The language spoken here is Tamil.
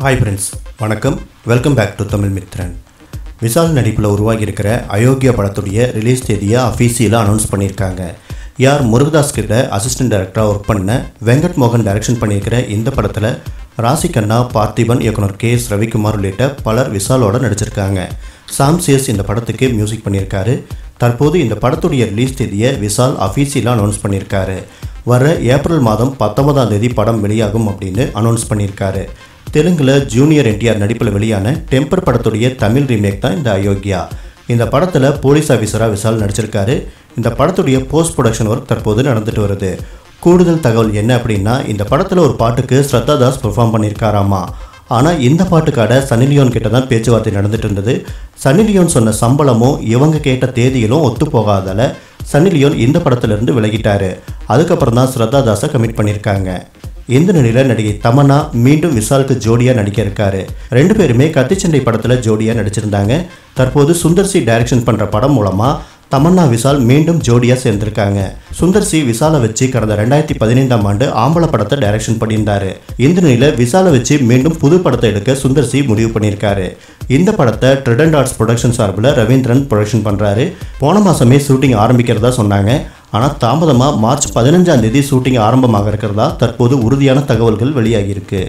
ஹாய் ஃப்ரெண்ட்ஸ், வணக்கம். Welcome back to Tamil Mithran. Vishal நடிப்பில் உருவாகி இருக்கிற அயோக்கியா படத்துடைய ரிலீஸ் தேதியை அஃபீஷியலாக அனௌன்ஸ் பண்ணியிருக்காங்க. முருகதாஸ் கிட்ட அசிஸ்டன்ட் டைரக்டராக ஒர்க் பண்ண வெங்கட் மோகன் டைரக்ஷன் பண்ணியிருக்கிற இந்த படத்தில் ராசி கண்ணா, பார்த்திபன், இயக்குனர் KS ரவிக்குமார் உள்ளிட்ட பலர் விஷாலோட நடிச்சிருக்காங்க. சாம் சேஸ் இந்த படத்துக்கு மியூசிக் பண்ணியிருக்காரு. தற்போது இந்த படத்துடைய ரிலீஸ் தேதியை விஷால் அஃபீஷியலாக அனௌன்ஸ் பண்ணியிருக்காரு. வர ஏப்ரல் மாதம் 19ஆம் தேதி படம் வெளியாகும் அப்படின்னு அனௌன்ஸ் பண்ணியிருக்காரு. தெலுங்கில் ஜூனியர் NTR நடிப்பில் வெளியான டெம்பர் படத்துடைய தமிழ் ரீமேக் தான் இந்த அயோக்கியா. இந்த படத்தில் போலீஸ் ஆஃபீஸராக விஷால் நடிச்சிருக்காரு. இந்த படத்துடைய போஸ்ட் ப்ரொடக்ஷன் ஒர்க் தற்போது நடந்துட்டு வருது. கூடுதல் தகவல் என்ன அப்படின்னா, இந்த படத்தில் ஒரு பாட்டுக்கு ஸ்ரத்தா தாஸ் பெர்ஃபார்ம் பண்ணியிருக்காராமா. ஆனால் இந்த பாட்டுக்காட சன்னி லியோன் கிட்ட தான் பேச்சுவார்த்தை நடந்துட்டு இருந்தது. சன்னி லியோன் சொன்ன சம்பளமும் இவங்க கேட்ட தேதியிலும் ஒத்து போகாதால சன்னி லியோன் இந்த படத்திலிருந்து விலகிட்டாரு. அதுக்கப்புறம் தான் ஸ்ரத்தா தாஸை கமிட் பண்ணியிருக்காங்க. இந்த நிலையில் நடிகை தமன்னா மீண்டும் விஷாலுக்கு ஜோடியாக நடிக்க இருக்காரு. ரெண்டு பேருமே கத்திச்சண்டை படத்தில் ஜோடியாக நடிச்சிருந்தாங்க. தற்போது சுந்தர்சி டைரக்ஷன் பண்ணுற படம் மூலமாக தமன்னா விஷால் மீண்டும் ஜோடியாக சேர்ந்திருக்காங்க. சுந்தர்சி விஷாலை வச்சு கடந்த 2015ஆம் ஆண்டு ஆம்பளை படத்தை டைரக்ஷன் பண்ணியிருந்தாரு. இந்த நிலையில் விஷாலை வச்சு மீண்டும் புது படத்தை எடுக்க சுந்தர்சி முடிவு பண்ணியிருக்காரு. இந்த படத்தை ட்ரிடன்ட் ஆர்ட்ஸ் ப்ரொடக்ஷன் சார்பில் ரவீந்திரன் ப்ரொடக்ஷன் பண்ணுறாரு. போன மாதமே ஷூட்டிங் ஆரம்பிக்கிறதா சொன்னாங்க. ஆனால் தாமதமாக மார்ச் 15ஆம் தேதி ஷூட்டிங் ஆரம்பமாக இருக்கிறதா தற்போது உறுதியான தகவல்கள் வெளியாகியிருக்கு.